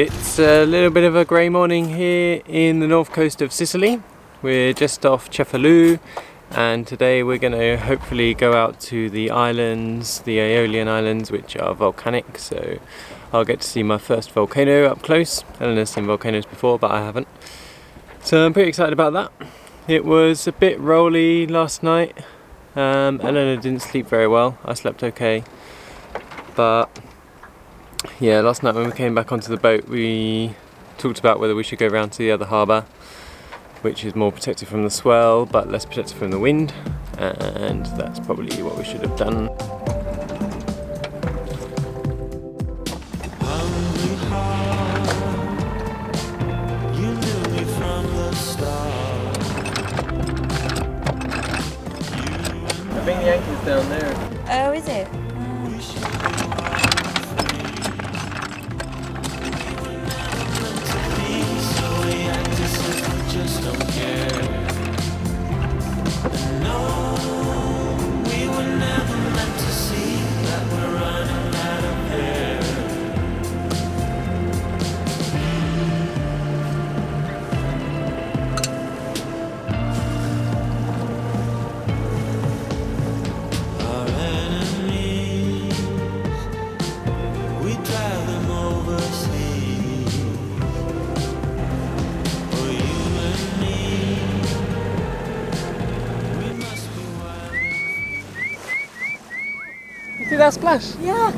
It's a little bit of a grey morning here in the north coast of Sicily. We're just off Cefalù, and today we're going to hopefully go out to the islands, the Aeolian Islands, which are volcanic, so I'll get to see my first volcano up close. Eleanor's seen volcanoes before, but I haven't. So I'm pretty excited about that. It was a bit rolly last night. Eleanor didn't sleep very well. I slept okay. But yeah, last night when we came back onto the boat, we talked about whether we should go round to the other harbour, which is more protected from the swell but less protected from the wind, and that's probably what we should have done. I think the anchor's down there. Oh, is it? Just don't care. No, we were never meant to see that we're running out of air. Our enemies, we drive them overseas. For you and me, we must be wild. You see that splash? Yeah.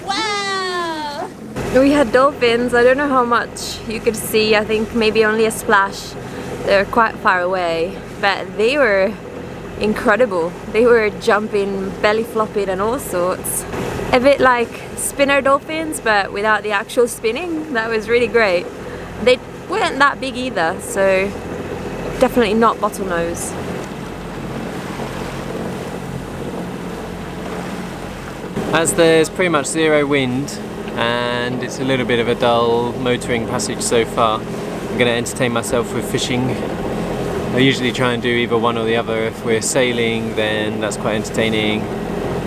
Wow! We had dolphins. I don't know how much you could see. I think maybe only a splash. They're quite far away, but they were incredible. They were jumping, belly flopping and all sorts. A bit like spinner dolphins, but without the actual spinning. That was really great. They weren't that big either, so definitely not bottlenose. As there's pretty much zero wind and it's a little bit of a dull motoring passage so far, I'm going to entertain myself with fishing. I usually try and do either one or the other. If we're sailing, then that's quite entertaining,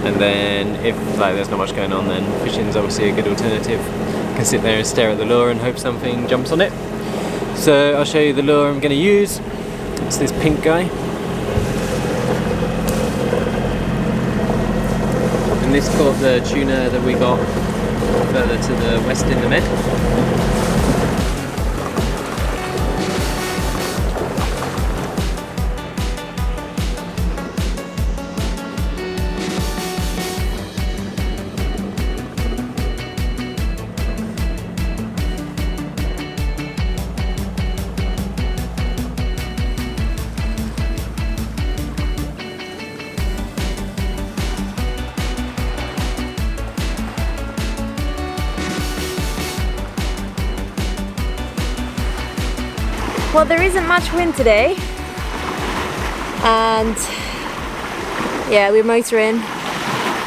and then if there's not much going on, then fishing is obviously a good alternative. You can sit there and stare at the lure and hope something jumps on it. So I'll show you the lure I'm going to use. It's this pink guy. And this caught the tuna that we got further to the west in the Med. Well, there isn't much wind today, and yeah, we're motoring.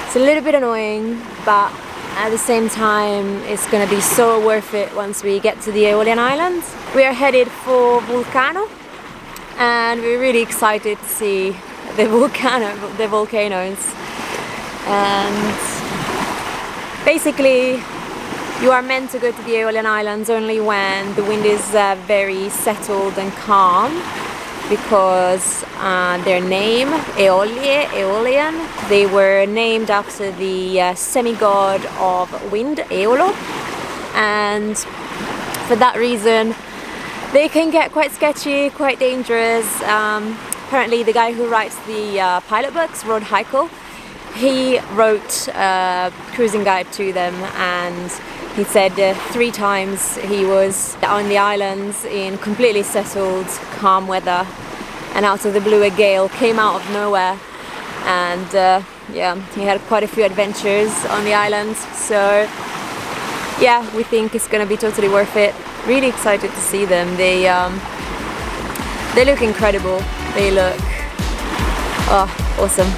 It's a little bit annoying, but at the same time it's gonna be so worth it once we get to the Aeolian Islands. We are headed for Vulcano, and we're really excited to see the volcanoes. And basically, you are meant to go to the Aeolian Islands only when the wind is very settled and calm, because their name, Aeolian, they were named after the semi-god of wind, Aeolo, and for that reason they can get quite sketchy, quite dangerous. Apparently the guy who writes the pilot books, Rod Heichel, he wrote a cruising guide to them, and he said 3 times he was on the islands in completely settled, calm weather, and out of the blue a gale came out of nowhere, and yeah, he had quite a few adventures on the islands. So yeah, we think it's gonna be totally worth it. Really excited to see them. They look incredible. They look awesome.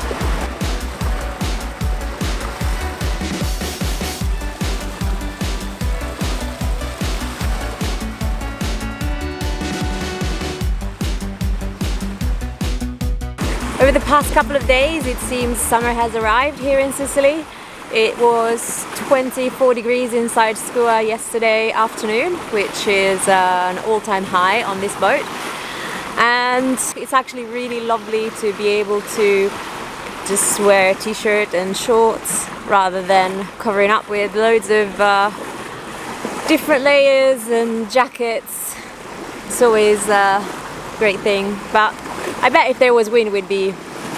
Over the past couple of days, it seems summer has arrived here in Sicily. It was 24 degrees inside Skua yesterday afternoon, which is an all-time high on this boat. And it's actually really lovely to be able to just wear a t-shirt and shorts rather than covering up with loads of different layers and jackets. It's always a great thing, but I bet if there was wind we'd be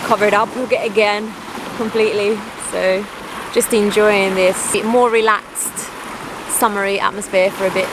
covered up again completely. So just enjoying this more relaxed summery atmosphere for a bit.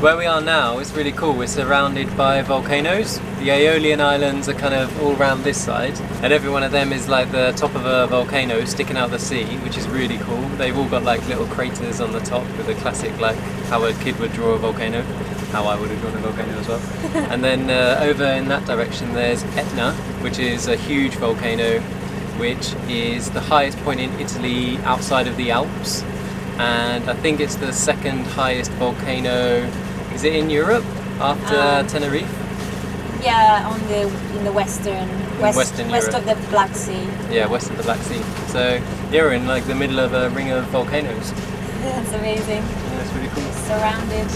Where we are now is really cool. We're surrounded by volcanoes. The Aeolian Islands are kind of all around this side, and every one of them is like the top of a volcano sticking out the sea, which is really cool. They've all got like little craters on the top with a classic like how a kid would draw a volcano, how I would have drawn a volcano as well. And then over in that direction there's Etna, which is a huge volcano, which is the highest point in Italy outside of the Alps, and I think it's the second highest volcano. Is it in Europe after Tenerife? Yeah, in the west Europe. of the Black Sea. Yeah, west of the Black Sea. So yeah, we're in like the middle of a ring of volcanoes. That's amazing. Yeah, it's really cool. Surrounded.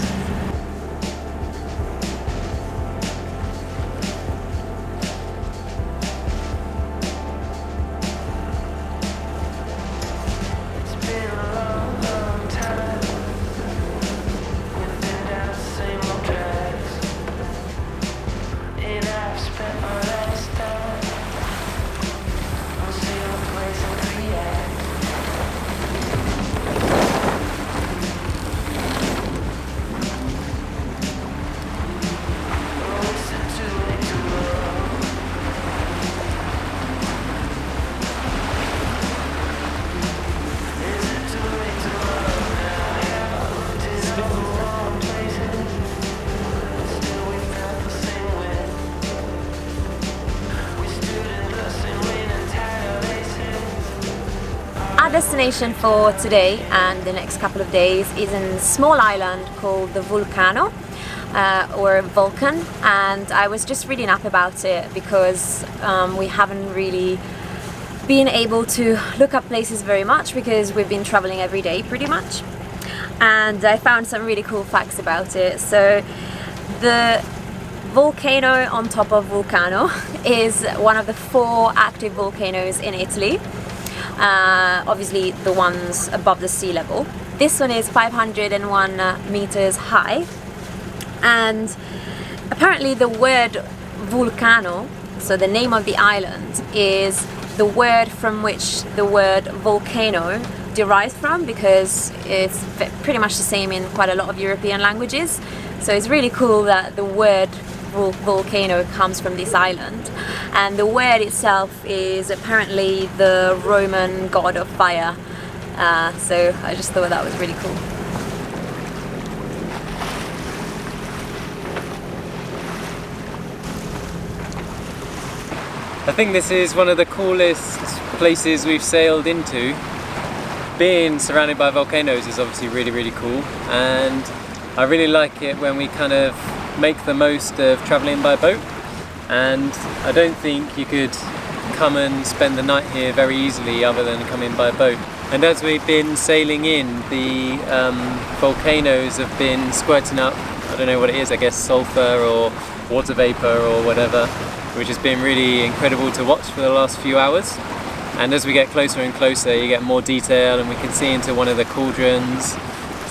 Our destination for today and the next couple of days is in a small island called the Vulcano or Vulcan, and I was just reading up about it because we haven't really been able to look up places very much because we've been traveling every day pretty much, and I found some really cool facts about it. So the volcano on top of Vulcano is one of the 4 active volcanoes in Italy. Obviously the ones above the sea level. This one is 501 meters high, and apparently the word volcano, so the name of the island, is the word from which the word volcano derives from, because it's pretty much the same in quite a lot of European languages. So it's really cool that the word volcano comes from this island, and the word itself is apparently the Roman god of fire. So I just thought that was really cool. I think this is one of the coolest places we've sailed into. Being surrounded by volcanoes is obviously really, really cool, and I really like it when we kind of make the most of travelling by boat, and I don't think you could come and spend the night here very easily other than coming by boat. And as we've been sailing in, the volcanoes have been squirting up, I don't know what it is, I guess sulphur or water vapour or whatever, which has been really incredible to watch for the last few hours. And as we get closer and closer, you get more detail, and we can see into one of the cauldrons.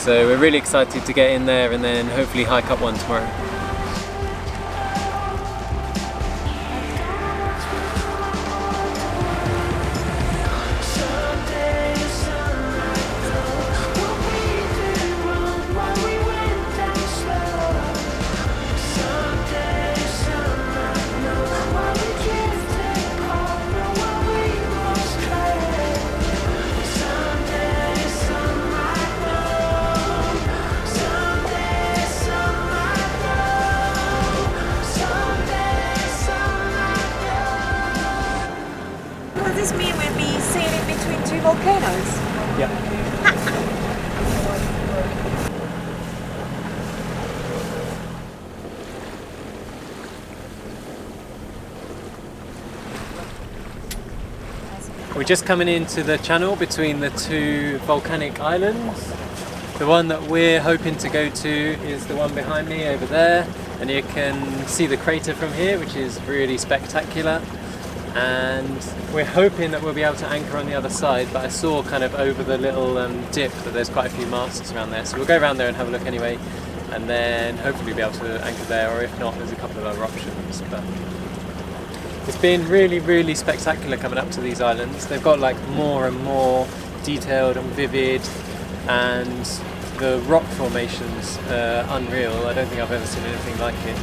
So we're really excited to get in there and then hopefully hike up one tomorrow. Does this mean we'll be sailing between 2 volcanoes? Yeah. We're just coming into the channel between the two volcanic islands. The one that we're hoping to go to is the one behind me over there, and you can see the crater from here, which is really spectacular. And we're hoping that we'll be able to anchor on the other side, but I saw kind of over the little dip that there's quite a few masts around there, so we'll go around there and have a look anyway, and then hopefully be able to anchor there, or if not, there's a couple of other options. But it's been really spectacular coming up to these islands. They've got like more and more detailed and vivid, and the rock formations are unreal. I don't think I've ever seen anything like it.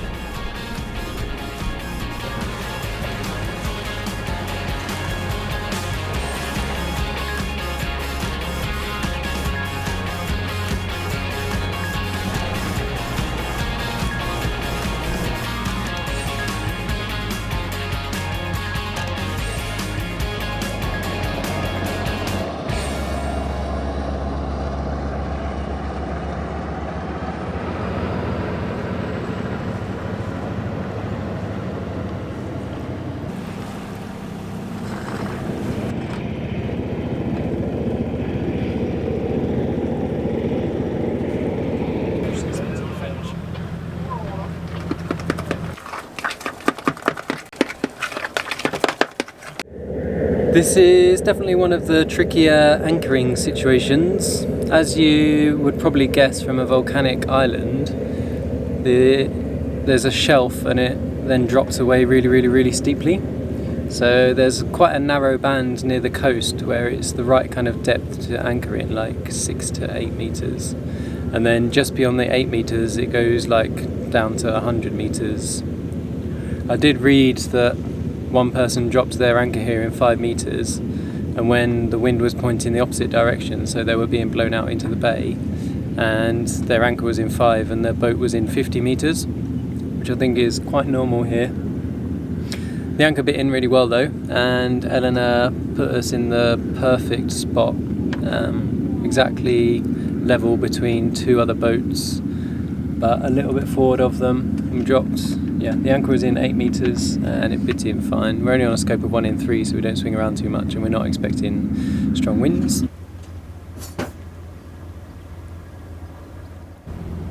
This is definitely one of the trickier anchoring situations. As you would probably guess from a volcanic island, there's a shelf and it then drops away really steeply. So there's quite a narrow band near the coast where it's the right kind of depth to anchor in, like 6 to 8 meters. And then just beyond the 8 meters it goes like down to 100 meters. I did read that one person dropped their anchor here in 5 meters, and when the wind was pointing the opposite direction, so they were being blown out into the bay, and their anchor was in 5 and their boat was in 50 meters, which I think is quite normal here. The anchor bit in really well though, and Eleanor put us in the perfect spot, exactly level between two other boats, but a little bit forward of them, and we dropped. Yeah, the anchor was in 8 meters and it bit in fine. We're only on a scope of 1 in 3, so we don't swing around too much, and we're not expecting strong winds.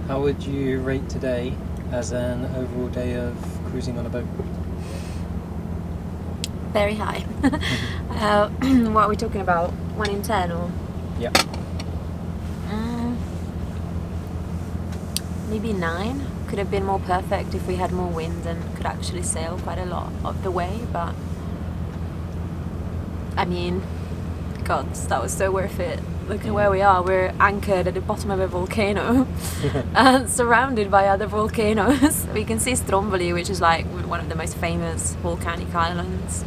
How would you rate today as an overall day of cruising on a boat? Very high. What are we talking about? 1 in 10 or? Yeah. Maybe 9. Could have been more perfect if we had more wind and could actually sail quite a lot of the way, but I mean, God, that was so worth it. Look at where we are. We're anchored at the bottom of a volcano and surrounded by other volcanoes. We can see Stromboli, which is like one of the most famous volcanic islands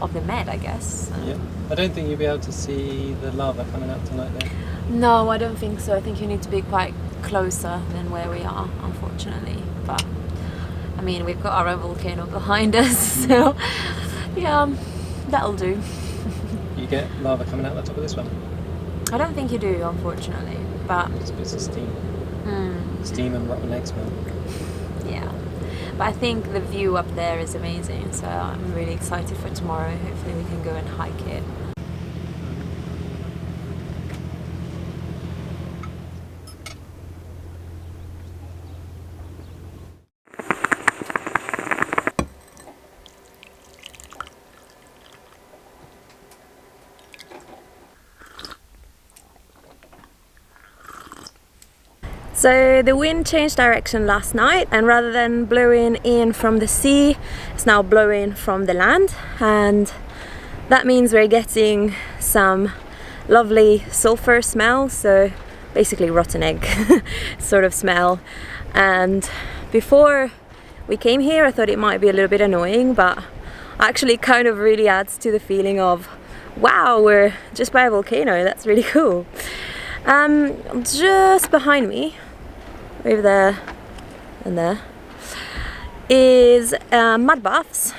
of the Med, I guess. Yeah. I don't think you'll be able to see the lava coming out tonight though. No, I don't think so. I think you need to be quite closer than where we are, unfortunately. But I mean, we've got our own volcano behind us, so yeah, that'll do. You get lava coming out the top of this one? I don't think you do, unfortunately, but It's bits of steam. Steam and rotten egg smell. yeah. But I think the view up there is amazing, so I'm really excited for tomorrow. Hopefully we can go and hike it. So the wind changed direction last night, and rather than blowing in from the sea, it's now blowing from the land, and that means we're getting some lovely sulfur smell, so basically rotten egg sort of smell. And before we came here I thought it might be a little bit annoying, but actually kind of really adds to the feeling of wow, we're just by a volcano. That's really cool. Just behind me, over there and there, is mud baths,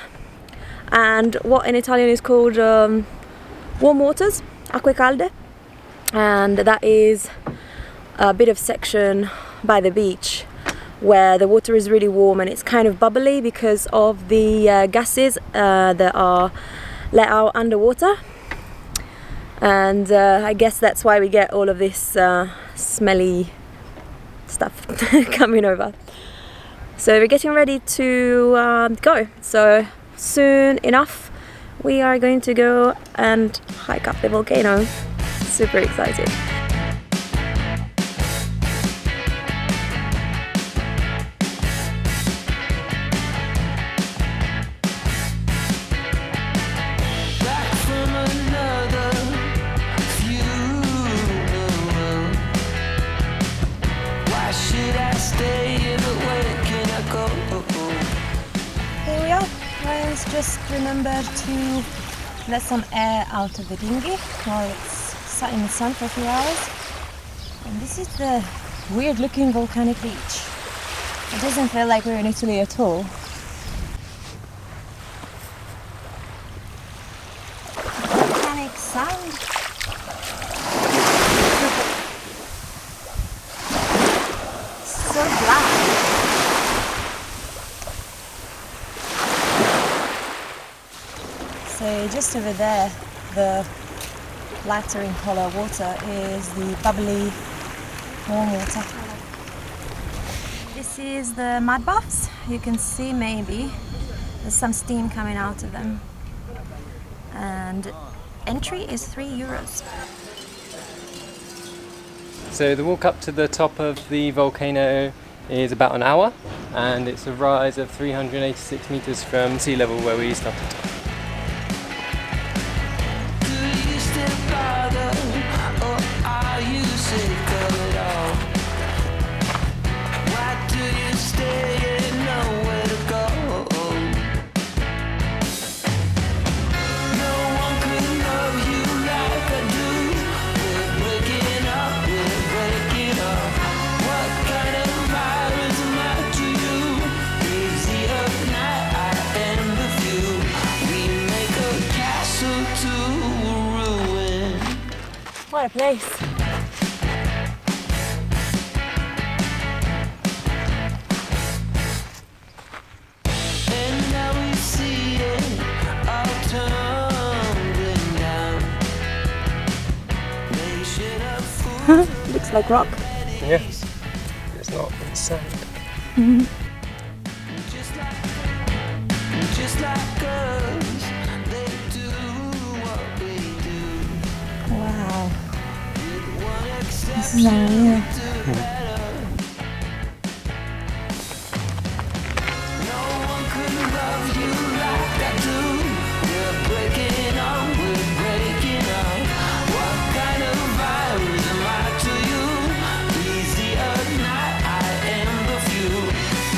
and what in Italian is called warm waters, acque calde, and that is a bit of section by the beach where the water is really warm and it's kind of bubbly because of the gases that are let out underwater, and I guess that's why we get all of this smelly stuff coming over. So we're getting ready to go, so soon enough we are going to go and hike up the volcano. Super excited. Just remembered to let some air out of the dinghy while it's sat in the sun for a few hours. And this is the weird looking volcanic beach. It doesn't feel like we're in Italy at all. Volcanic sand. So black. So just over there, the lighter in colour water is the bubbly warm water. This is the mud baths. You can see maybe there's some steam coming out of them. And entry is €3. So the walk up to the top of the volcano is about an hour, and it's a rise of 386 meters from sea level where we started. What a place! And now we see it all tumbling down. They should have fooled. Looks like rock. Yes, it's not, it's sand. Just like us, they do what we do. Wow. One This exception is unreal. to better. No one could love you like I do. We're breaking up, we're breaking up. What kind of virus am I to you? He's the earth, night, I am the few.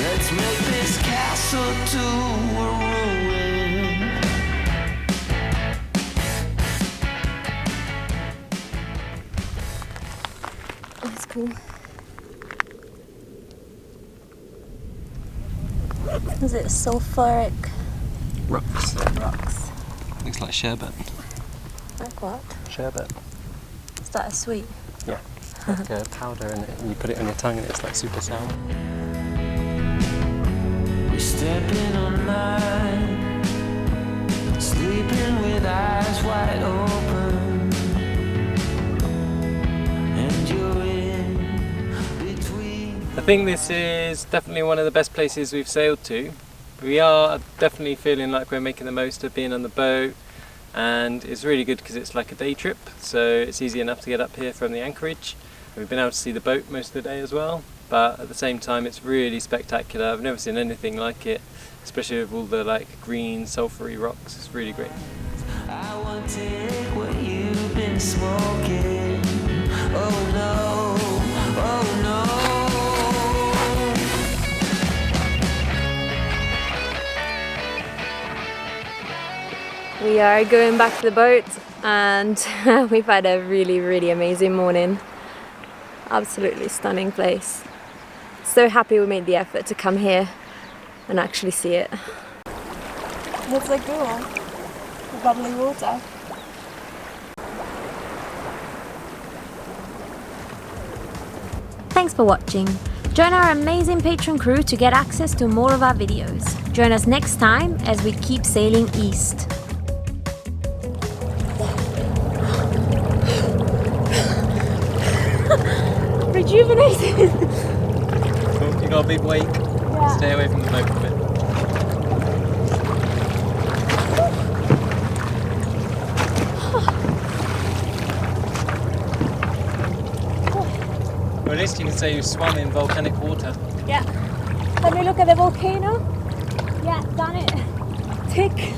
Let's make this castle to a ruin. That's cool. Is it sulfuric Rocks. rocks? Looks like sherbet. Like what? Sherbet. Is that a sweet? Yeah. Like a powder in it, and you put it on your tongue and it's like super sour. We're stepping on line, sleeping with eyes wide open, and you're in between. I think this is definitely one of the best places we've sailed to. We are definitely feeling like we're making the most of being on the boat, and it's really good because it's like a day trip, so it's easy enough to get up here from the anchorage. We've been able to see the boat most of the day as well, but at the same time it's really spectacular. I've never seen anything like it, especially with all the like green sulfury rocks. It's really great. I want to take what you've been smoking. Oh no, oh no. We are going back to the boat and we've had a really amazing morning. Absolutely stunning place. So happy we made the effort to come here and actually see it. It's so cool. The bubbly water. Thanks for watching. Join our amazing Patreon crew to get access to more of our videos. Join us next time as we keep sailing east. Rejuvenated! Cool, you got a big wake. Yeah. Stay away from the boat a bit. Well, at least you can say you swam in volcanic water. Yeah. Let me look at the volcano. Yeah, done it. Tick.